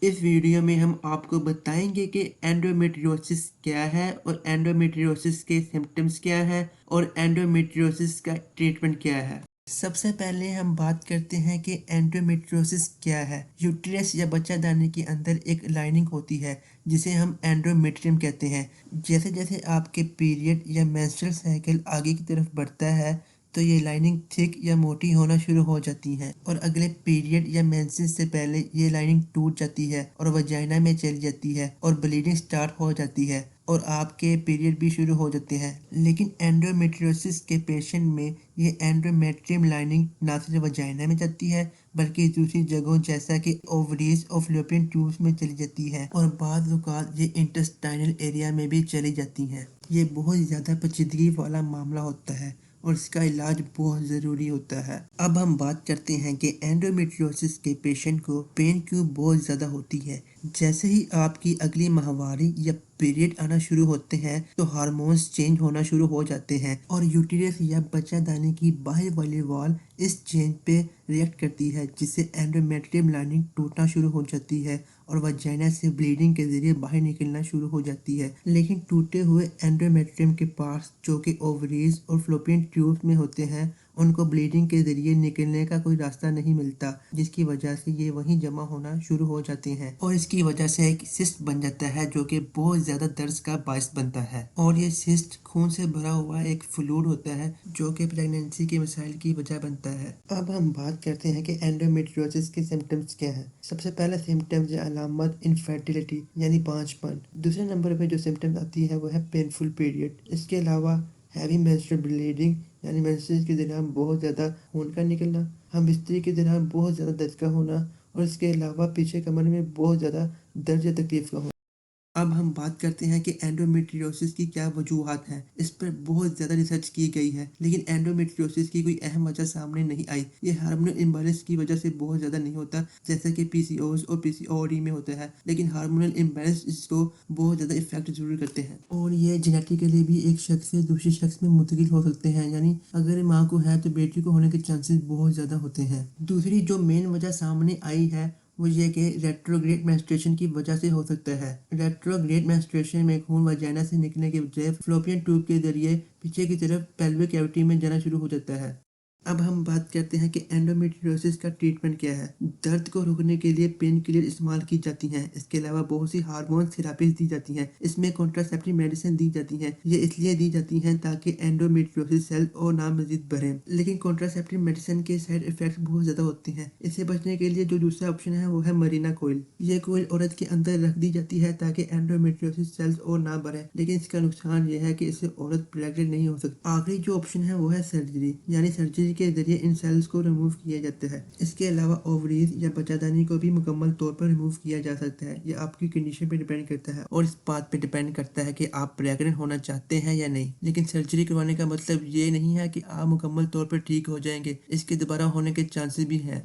इस वीडियो में हम आपको बताएंगे कि एंडोमेट्रियोसिस क्या है और एंडोमेट्रियोसिस के सिम्टम्स क्या है और एंडोमेट्रियोसिस का ट्रीटमेंट क्या है। सबसे पहले हम बात करते हैं कि एंडोमेट्रियोसिस क्या है। यूट्रस या बच्चादानी के अंदर एक लाइनिंग होती है जिसे हम एंडोमेट्रियम कहते हैं। जैसे जैसे आपके पीरियड या मेंस्ट्रुअल साइकिल आगे की तरफ बढ़ता है तो ये लाइनिंग थिक या मोटी होना शुरू हो जाती है और अगले पीरियड या मेंसेस से पहले ये लाइनिंग टूट जाती है और वजाइना में चली जाती है और ब्लीडिंग स्टार्ट हो जाती है और आपके पीरियड भी शुरू हो जाते हैं। लेकिन एंडोमेट्रियोसिस के पेशेंट में ये एंडोमेट्रियम लाइनिंग ना सिर्फ वजाइना में जाती है बल्कि दूसरी जगहों जैसा कि ओवरीज और फ्लोपियन ट्यूब्स में चली जाती है और बाद वक़ात ये इंटेस्टाइनल एरिया में भी चली जाती है। ये बहुत ज़्यादा पेचीदगी वाला मामला होता है और इसका इलाज बहुत ज़रूरी होता है। अब हम बात करते हैं कि एंडोमेट्रियोसिस के पेशेंट को पेन क्यों बहुत ज़्यादा होती है। जैसे ही आपकी अगली माहवारी या पीरियड आना शुरू होते हैं तो हार्मोन्स चेंज होना शुरू हो जाते हैं और यूटिलिस या बच्चादानी की बाहर वाली वॉल इस चेंज पे रिएक्ट करती है जिससे एंडोमेट्रियम लाइनिंग टूटना शुरू हो जाती है और वजाइना से ब्लीडिंग के जरिए बाहर निकलना शुरू हो जाती है। लेकिन टूटे हुए एंडोमेट्रियम के पार्ट्स जो कि ओवरीज और फ्लोपियन ट्यूब्स में होते हैं उनको ब्लीडिंग के जरिए निकलने का कोई रास्ता नहीं मिलता जिसकी वजह से ये वहीं जमा होना शुरू हो जाते हैं और इसकी वजह से एक सिस्ट बन जाता है जो कि बहुत ज़्यादा दर्द का बायस बनता है और ये सिस्ट खून से भरा हुआ एक फ्लूइड होता है जो कि प्रेगनेंसी के मसाइल की वजह बनता है। अब हम बात करते हैं कि एंडोमेट्रियोसिस के सिम्टम्स क्या है। सबसे पहला सिम्टम्स या अलामत इनफर्टिलिटी यानी पांचपन। दूसरे नंबर पे जो सिम्टम्स आती है वो है पेनफुल पीरियड। इसके अलावा हैवी मेंस्ट्रुअल ब्लीडिंग यानी मेंसेस के दौरान बहुत ज़्यादा खून का निकलना, हम बिस्तरी के दौरान बहुत ज़्यादा दर्द का होना और इसके अलावा पीछे कमर में बहुत ज़्यादा दर्द या तकलीफ का होना। अब हम बात करते हैं कि एंडोमेट्रियोसिस की क्या वजूहात हैं। इस पर बहुत ज़्यादा रिसर्च की गई है लेकिन एंडोमेट्रियोसिस की कोई अहम वजह सामने नहीं आई। ये हार्मोनल इम्बैलेंस की वजह से बहुत ज़्यादा नहीं होता जैसा कि पीसीओएस और पीसीओडी में होता है, लेकिन हार्मोनल इम्बैलेंस इसको बहुत ज़्यादा इफेक्ट जरूर करते हैं और ये जेनेटिकली भी एक शख्स से दूसरे शख्स में मुंतकिल हो सकते हैं। यानी अगर माँ को है तो बेटी को होने के चांसेस बहुत ज़्यादा होते हैं। दूसरी जो मेन वजह सामने आई है वो ये कि रेट्रोग्रेड मेंस्ट्रुएशन की वजह से हो सकता है। रेट्रोग्रेड मेंस्ट्रुएशन में खून वजाइना से निकलने के बजाय फ्लोपियन ट्यूब के जरिए पीछे की तरफ पेल्विक कैविटी में जाना शुरू हो जाता है। अब हम बात करते हैं कि एंडोमेट्रियोसिस का ट्रीटमेंट क्या है। दर्द को रोकने के लिए पेन किलर इस्तेमाल की जाती हैं। इसके अलावा बहुत सी हार्मोन थेरापीज दी जाती हैं। इसमें कॉन्ट्रासेप्टिव मेडिसिन दी जाती हैं। ये इसलिए दी जाती हैं ताकि एंडोमेट्रियोसिस सेल और ना मजीद बढ़े। लेकिन कॉन्ट्रासेप्टिव मेडिसिन के साइड इफेक्ट बहुत ज़्यादा होते हैं। इससे बचने के लिए जो दूसरा ऑप्शन है वो है मरीना कोइल। ये कोइल औरत के अंदर रख दी जाती है ताकि एंडोमेट्रियोसिस सेल्स और ना बढ़े, लेकिन इसका नुकसान ये है कि इससे औरत प्रेग्नेंट नहीं हो सकती। आखिरी जो ऑप्शन है वो है सर्जरी, यानी सर्जरी के जरिए इन सेल्स को रिमूव किया जाता है। इसके अलावा ओवरीज या बच्चादानी को भी मुकम्मल तौर पर रिमूव किया जा सकता है। ये आपकी कंडीशन पे डिपेंड करता है और इस बात पे डिपेंड करता है कि आप प्रेग्नेंट होना चाहते हैं या नहीं। लेकिन सर्जरी करवाने का मतलब ये नहीं है कि आप मुकम्मल तौर पर ठीक हो जाएंगे, इसके दोबारा होने के चांसेस भी हैं।